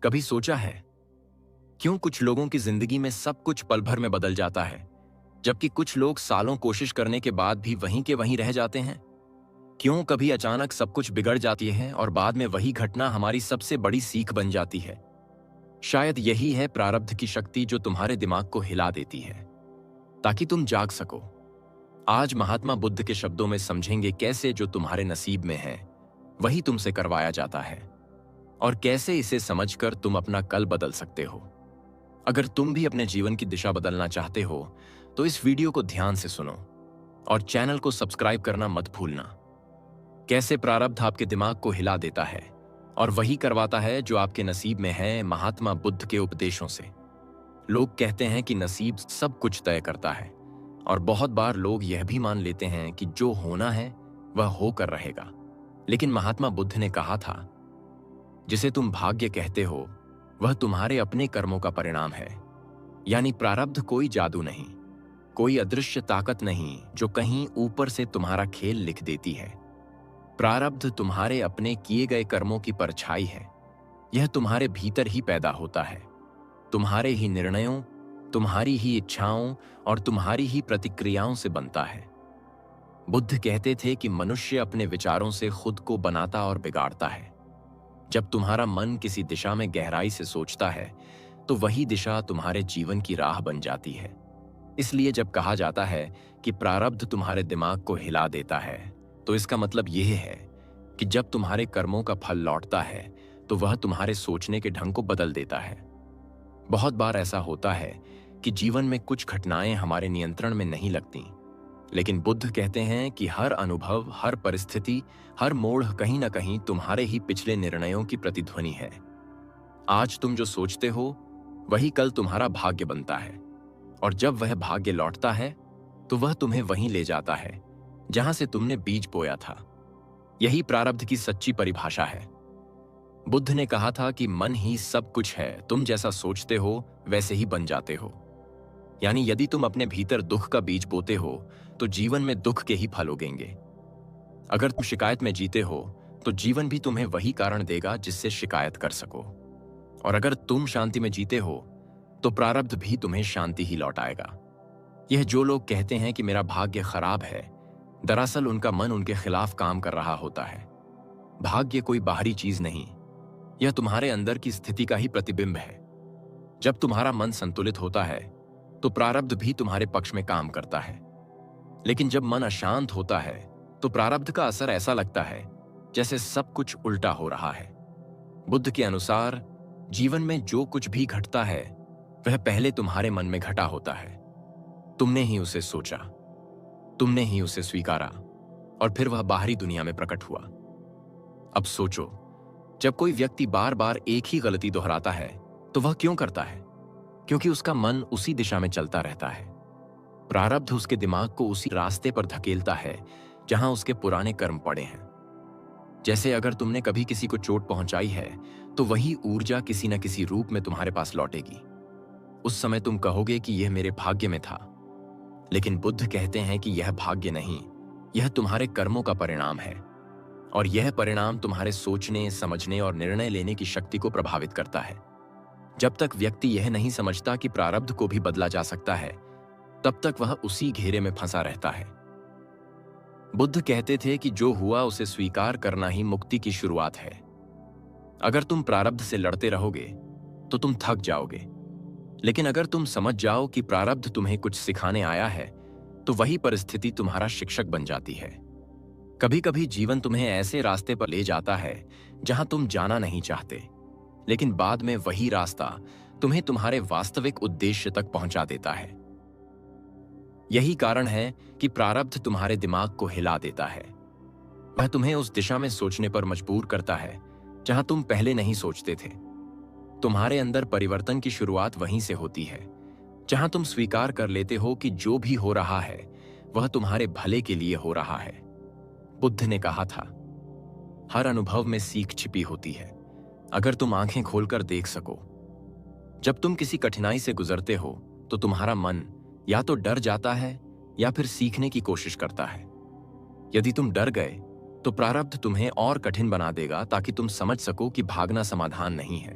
कभी सोचा है क्यों कुछ लोगों की जिंदगी में सब कुछ पल भर में बदल जाता है, जबकि कुछ लोग सालों कोशिश करने के बाद भी वहीं के वहीं रह जाते हैं? क्यों कभी अचानक सब कुछ बिगड़ जाती है और बाद में वही घटना हमारी सबसे बड़ी सीख बन जाती है? शायद यही है प्रारब्ध की शक्ति जो तुम्हारे दिमाग को हिला देती है ताकि तुम जाग सको। आज महात्मा बुद्ध के शब्दों में समझेंगे कैसे जो तुम्हारे नसीब में है वही तुमसे करवाया जाता है और कैसे इसे समझकर तुम अपना कल बदल सकते हो। अगर तुम भी अपने जीवन की दिशा बदलना चाहते हो तो इस वीडियो को ध्यान से सुनो और चैनल को सब्सक्राइब करना मत भूलना। कैसे प्रारब्ध आपके दिमाग को हिला देता है और वही करवाता है जो आपके नसीब में है, महात्मा बुद्ध के उपदेशों से। लोग कहते हैं कि नसीब सब कुछ तय करता है और बहुत बार लोग यह भी मान लेते हैं कि जो होना है वह होकर रहेगा। लेकिन महात्मा बुद्ध ने कहा था, जिसे तुम भाग्य कहते हो वह तुम्हारे अपने कर्मों का परिणाम है। यानी प्रारब्ध कोई जादू नहीं, कोई अदृश्य ताकत नहीं जो कहीं ऊपर से तुम्हारा खेल लिख देती है। प्रारब्ध तुम्हारे अपने किए गए कर्मों की परछाई है। यह तुम्हारे भीतर ही पैदा होता है, तुम्हारे ही निर्णयों, तुम्हारी ही इच्छाओं और तुम्हारी ही प्रतिक्रियाओं से बनता है। बुद्ध कहते थे कि मनुष्य अपने विचारों से खुद को बनाता और बिगाड़ता है। जब तुम्हारा मन किसी दिशा में गहराई से सोचता है तो वही दिशा तुम्हारे जीवन की राह बन जाती है। इसलिए जब कहा जाता है कि प्रारब्ध तुम्हारे दिमाग को हिला देता है तो इसका मतलब यह है कि जब तुम्हारे कर्मों का फल लौटता है तो वह तुम्हारे सोचने के ढंग को बदल देता है। बहुत बार ऐसा होता है कि जीवन में कुछ घटनाएं हमारे नियंत्रण में नहीं लगती, लेकिन बुद्ध कहते हैं कि हर अनुभव, हर परिस्थिति, हर मोड़ कहीं ना कहीं तुम्हारे ही पिछले निर्णयों की प्रतिध्वनि है। आज तुम जो सोचते हो वही कल तुम्हारा भाग्य बनता है और जब वह भाग्य लौटता है तो वह तुम्हें वहीं ले जाता है जहां से तुमने बीज बोया था। यही प्रारब्ध की सच्ची परिभाषा है। बुद्ध ने कहा था कि मन ही सब कुछ है, तुम जैसा सोचते हो वैसे ही बन जाते हो। यानी यदि तुम अपने भीतर दुख का बीज बोते हो तो जीवन में दुख के ही फल उगेंगे। अगर तुम शिकायत में जीते हो तो जीवन भी तुम्हें वही कारण देगा जिससे शिकायत कर सको। और अगर तुम शांति में जीते हो तो प्रारब्ध भी तुम्हें शांति ही लौटाएगा। यह जो लोग कहते हैं कि मेरा भाग्य खराब है, दरअसल उनका मन उनके खिलाफ काम कर रहा होता है। भाग्य कोई बाहरी चीज नहीं, यह तुम्हारे अंदर की स्थिति का ही प्रतिबिंब है। जब तुम्हारा मन संतुलित होता है तो प्रारब्ध भी तुम्हारे पक्ष में काम करता है। लेकिन जब मन अशांत होता है तो प्रारब्ध का असर ऐसा लगता है जैसे सब कुछ उल्टा हो रहा है। बुद्ध के अनुसार जीवन में जो कुछ भी घटता है वह पहले तुम्हारे मन में घटा होता है। तुमने ही उसे सोचा, तुमने ही उसे स्वीकारा और फिर वह बाहरी दुनिया में प्रकट हुआ। अब सोचो, जब कोई व्यक्ति बार बार एक ही गलती दोहराता है तो वह क्यों करता है? क्योंकि उसका मन उसी दिशा में चलता रहता है। प्रारब्ध उसके दिमाग को उसी रास्ते पर धकेलता है जहां उसके पुराने कर्म पड़े हैं। जैसे अगर तुमने कभी किसी को चोट पहुंचाई है तो वही ऊर्जा किसी न किसी रूप में तुम्हारे पास लौटेगी। उस समय तुम कहोगे कि यह मेरे भाग्य में था। लेकिन बुद्ध कहते हैं कि यह भाग्य नहीं, यह तुम्हारे कर्मों का परिणाम है और यह परिणाम तुम्हारे सोचने, समझने और निर्णय लेने की शक्ति को प्रभावित करता है। जब तक व्यक्ति यह नहीं समझता कि प्रारब्ध को भी बदला जा सकता है, तब तक वह उसी घेरे में फंसा रहता है। बुद्ध कहते थे कि जो हुआ उसे स्वीकार करना ही मुक्ति की शुरुआत है। अगर तुम प्रारब्ध से लड़ते रहोगे तो तुम थक जाओगे, लेकिन अगर तुम समझ जाओ कि प्रारब्ध तुम्हें कुछ सिखाने आया है तो वही परिस्थिति तुम्हारा शिक्षक बन जाती है। कभी कभी जीवन तुम्हें ऐसे रास्ते पर ले जाता है जहां तुम जाना नहीं चाहते, लेकिन बाद में वही रास्ता तुम्हें तुम्हारे वास्तविक उद्देश्य तक पहुंचा देता है। यही कारण है कि प्रारब्ध तुम्हारे दिमाग को हिला देता है। वह तुम्हें उस दिशा में सोचने पर मजबूर करता है जहां तुम पहले नहीं सोचते थे। तुम्हारे अंदर परिवर्तन की शुरुआत वहीं से होती है जहां तुम स्वीकार कर लेते हो कि जो भी हो रहा है वह तुम्हारे भले के लिए हो रहा है। बुद्ध ने कहा था, हर अनुभव में सीख छिपी होती है अगर तुम आंखें खोलकर देख सको। जब तुम किसी कठिनाई से गुजरते हो तो तुम्हारा मन या तो डर जाता है या फिर सीखने की कोशिश करता है। यदि तुम डर गए तो प्रारब्ध तुम्हें और कठिन बना देगा ताकि तुम समझ सको कि भागना समाधान नहीं है।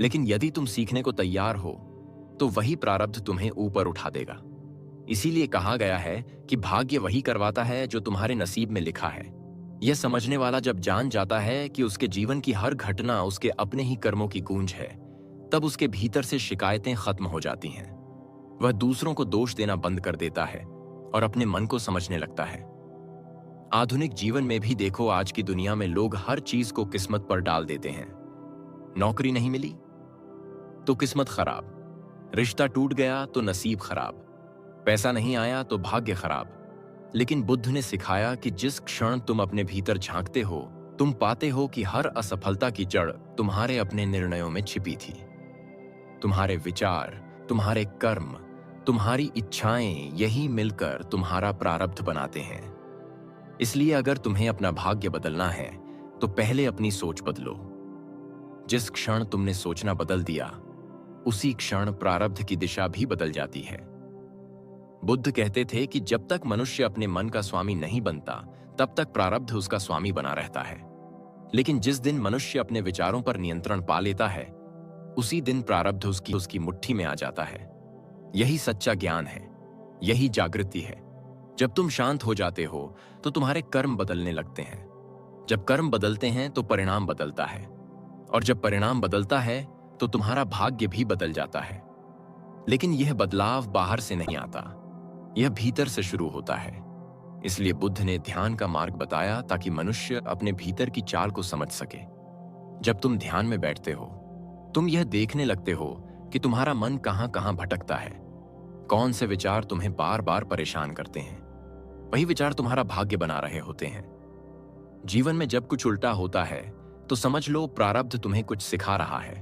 लेकिन यदि तुम सीखने को तैयार हो तो वही प्रारब्ध तुम्हें ऊपर उठा देगा। इसीलिए कहा गया है कि भाग्य वही करवाता है जो तुम्हारे नसीब में लिखा है। यह समझने वाला जब जान जाता है कि उसके जीवन की हर घटना उसके अपने ही कर्मों की गूंज है, तब उसके भीतर से शिकायतें खत्म हो जाती हैं। वह दूसरों को दोष देना बंद कर देता है और अपने मन को समझने लगता है। आधुनिक जीवन में भी देखो, आज की दुनिया में लोग हर चीज को किस्मत पर डाल देते हैं। नौकरी नहीं मिली तो किस्मत खराब, रिश्ता टूट गया तो नसीब खराब, पैसा नहीं आया तो भाग्य खराब। लेकिन बुद्ध ने सिखाया कि जिस क्षण तुम अपने भीतर झांकते हो, तुम पाते हो कि हर असफलता की जड़ तुम्हारे अपने निर्णयों में छिपी थी। तुम्हारे विचार, तुम्हारे कर्म, तुम्हारी इच्छाएं, यही मिलकर तुम्हारा प्रारब्ध बनाते हैं। इसलिए अगर तुम्हें अपना भाग्य बदलना है तो पहले अपनी सोच बदलो। जिस क्षण तुमने सोचना बदल दिया, उसी क्षण प्रारब्ध की दिशा भी बदल जाती है। बुद्ध कहते थे कि जब तक मनुष्य अपने मन का स्वामी नहीं बनता, तब तक प्रारब्ध उसका स्वामी बना रहता है। लेकिन जिस दिन मनुष्य अपने विचारों पर नियंत्रण पा लेता है, उसी दिन प्रारब्ध उसकी मुट्ठी में आ जाता है। यही सच्चा ज्ञान है, यही जागृति है। जब तुम शांत हो जाते हो तो तुम्हारे कर्म बदलने लगते हैं। जब कर्म बदलते हैं तो परिणाम बदलता है, और जब परिणाम बदलता है तो तुम्हारा भाग्य भी बदल जाता है। लेकिन यह बदलाव बाहर से नहीं आता, यह भीतर से शुरू होता है। इसलिए बुद्ध ने ध्यान का मार्ग बताया ताकि मनुष्य अपने भीतर की चाल को समझ सके। जब तुम ध्यान में बैठते हो, तुम यह देखने लगते हो कि तुम्हारा मन कहां कहां भटकता है। कौन से विचार तुम्हें बार बार परेशान करते हैं, वही विचार तुम्हारा भाग्य बना रहे होते हैं। जीवन में जब कुछ उल्टा होता है तो समझ लो प्रारब्ध तुम्हें कुछ सिखा रहा है।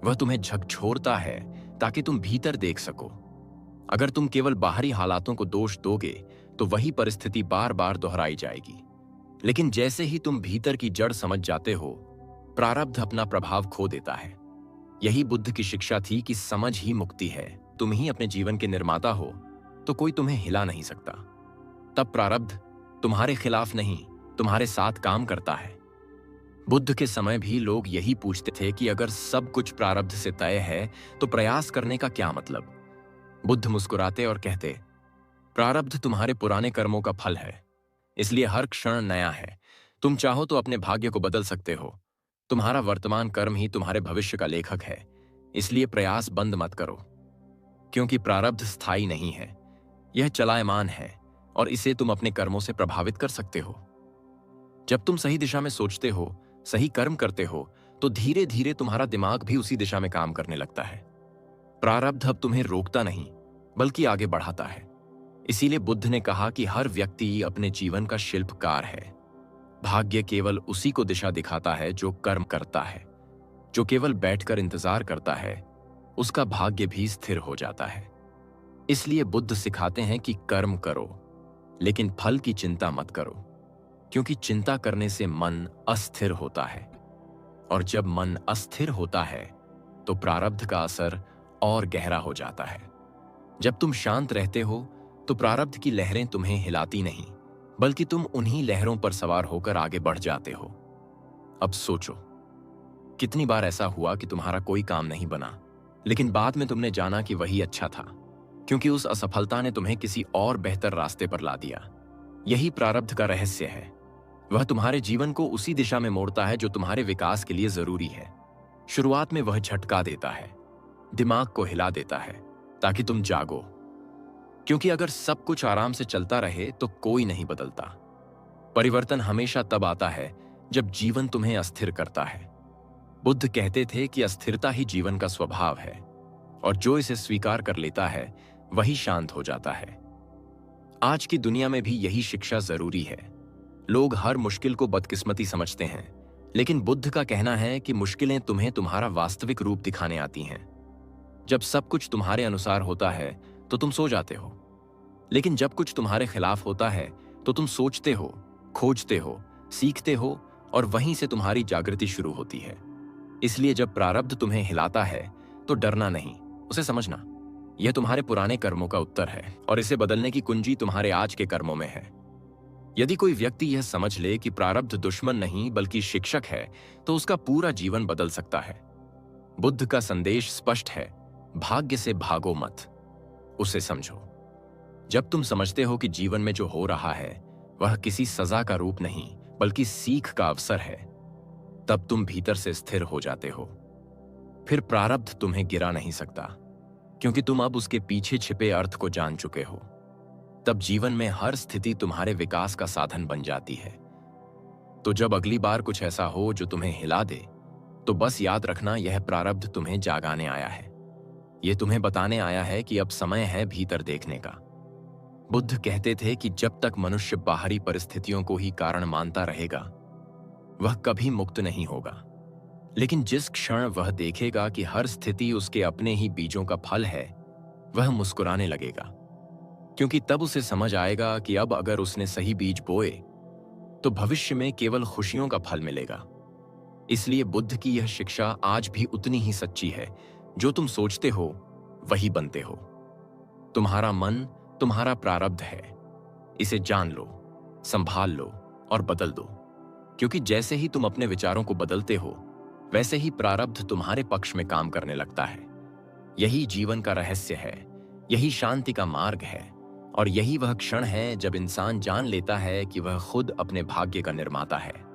वह तुम्हें झकझोरता है ताकि तुम भीतर देख सको। अगर तुम केवल बाहरी हालातों को दोष दोगे तो वही परिस्थिति बार बार दोहराई जाएगी। लेकिन जैसे ही तुम भीतर की जड़ समझ जाते हो, प्रारब्ध अपना प्रभाव खो देता है। यही बुद्ध की शिक्षा थी कि समझ ही मुक्ति है। तुम ही अपने जीवन के निर्माता हो तो कोई तुम्हें हिला नहीं सकता। तब प्रारब्ध तुम्हारे खिलाफ नहीं, तुम्हारे साथ काम करता है। बुद्ध के समय भी लोग यही पूछते थे कि अगर सब कुछ प्रारब्ध से तय है तो प्रयास करने का क्या मतलब। बुद्ध मुस्कुराते और कहते, प्रारब्ध तुम्हारे पुराने कर्मों का फल है, इसलिए हर क्षण नया है। तुम चाहो तो अपने भाग्य को बदल सकते हो। तुम्हारा वर्तमान कर्म ही तुम्हारे भविष्य का लेखक है, इसलिए प्रयास बंद मत करो। क्योंकि प्रारब्ध स्थायी नहीं है, यह चलायमान है और इसे तुम अपने कर्मों से प्रभावित कर सकते हो। जब तुम सही दिशा में सोचते हो, सही कर्म करते हो, तो धीरे धीरे तुम्हारा दिमाग भी उसी दिशा में काम करने लगता है। प्रारब्ध अब तुम्हें रोकता नहीं बल्कि आगे बढ़ाता है। इसीलिए बुद्ध ने कहा कि हर व्यक्ति अपने जीवन का शिल्पकार है। भाग्य केवल उसी को दिशा दिखाता है जो कर्म करता है। जो केवल बैठकर इंतजार करता है, उसका भाग्य भी स्थिर हो जाता है। इसलिए बुद्ध सिखाते हैं कि कर्म करो, लेकिन फल की चिंता मत करो, क्योंकि चिंता करने से मन अस्थिर होता है, और जब मन अस्थिर होता है तो प्रारब्ध का असर और गहरा हो जाता है। जब तुम शांत रहते हो तो प्रारब्ध की लहरें तुम्हें हिलाती नहीं, बल्कि तुम उन्हीं लहरों पर सवार होकर आगे बढ़ जाते हो। अब सोचो, कितनी बार ऐसा हुआ कि तुम्हारा कोई काम नहीं बना, लेकिन बाद में तुमने जाना कि वही अच्छा था, क्योंकि उस असफलता ने तुम्हें किसी और बेहतर रास्ते पर ला दिया। यही प्रारब्ध का रहस्य है। वह तुम्हारे जीवन को उसी दिशा में मोड़ता है जो तुम्हारे विकास के लिए जरूरी है। शुरुआत में वह झटका देता है, दिमाग को हिला देता है ताकि तुम जागो, क्योंकि अगर सब कुछ आराम से चलता रहे तो कोई नहीं बदलता। परिवर्तन हमेशा तब आता है जब जीवन तुम्हें अस्थिर करता है। बुद्ध कहते थे कि अस्थिरता ही जीवन का स्वभाव है, और जो इसे स्वीकार कर लेता है वही शांत हो जाता है। आज की दुनिया में भी यही शिक्षा जरूरी है। लोग हर मुश्किल को बदकिस्मती समझते हैं, लेकिन बुद्ध का कहना है कि मुश्किलें तुम्हें तुम्हारा वास्तविक रूप दिखाने आती हैं। जब सब कुछ तुम्हारे अनुसार होता है तो तुम सो जाते हो, लेकिन जब कुछ तुम्हारे खिलाफ होता है तो तुम सोचते हो, खोजते हो, सीखते हो, और वहीं से तुम्हारी जागृति शुरू होती है। इसलिए जब प्रारब्ध तुम्हें हिलाता है तो डरना नहीं, उसे समझना। यह तुम्हारे पुराने कर्मों का उत्तर है, और इसे बदलने की कुंजी तुम्हारे आज के कर्मों में है। यदि कोई व्यक्ति यह समझ ले कि प्रारब्ध दुश्मन नहीं बल्कि शिक्षक है, तो उसका पूरा जीवन बदल सकता है। बुद्ध का संदेश स्पष्ट है, भाग्य से भागो मत, उसे समझो। जब तुम समझते हो कि जीवन में जो हो रहा है वह किसी सजा का रूप नहीं बल्कि सीख का अवसर है, तब तुम भीतर से स्थिर हो जाते हो। फिर प्रारब्ध तुम्हें गिरा नहीं सकता, क्योंकि तुम अब उसके पीछे छिपे अर्थ को जान चुके हो। तब जीवन में हर स्थिति तुम्हारे विकास का साधन बन जाती है। तो जब अगली बार कुछ ऐसा हो जो तुम्हें हिला दे, तो बस याद रखना, यह प्रारब्ध तुम्हें जागाने आया है। यह तुम्हें बताने आया है कि अब समय है भीतर देखने का। बुद्ध कहते थे कि जब तक मनुष्य बाहरी परिस्थितियों को ही कारण मानता रहेगा, वह कभी मुक्त नहीं होगा। लेकिन जिस क्षण वह देखेगा कि हर स्थिति उसके अपने ही बीजों का फल है, वह मुस्कुराने लगेगा, क्योंकि तब उसे समझ आएगा कि अब अगर उसने सही बीज बोए तो भविष्य में केवल खुशियों का फल मिलेगा। इसलिए बुद्ध की यह शिक्षा आज भी उतनी ही सच्ची है। जो तुम सोचते हो वही बनते हो। तुम्हारा मन तुम्हारा प्रारब्ध है। इसे जान लो, संभाल लो और बदल दो, क्योंकि जैसे ही तुम अपने विचारों को बदलते हो, वैसे ही प्रारब्ध तुम्हारे पक्ष में काम करने लगता है। यही जीवन का रहस्य है, यही शांति का मार्ग है, और यही वह क्षण है जब इंसान जान लेता है कि वह खुद अपने भाग्य का निर्माता है।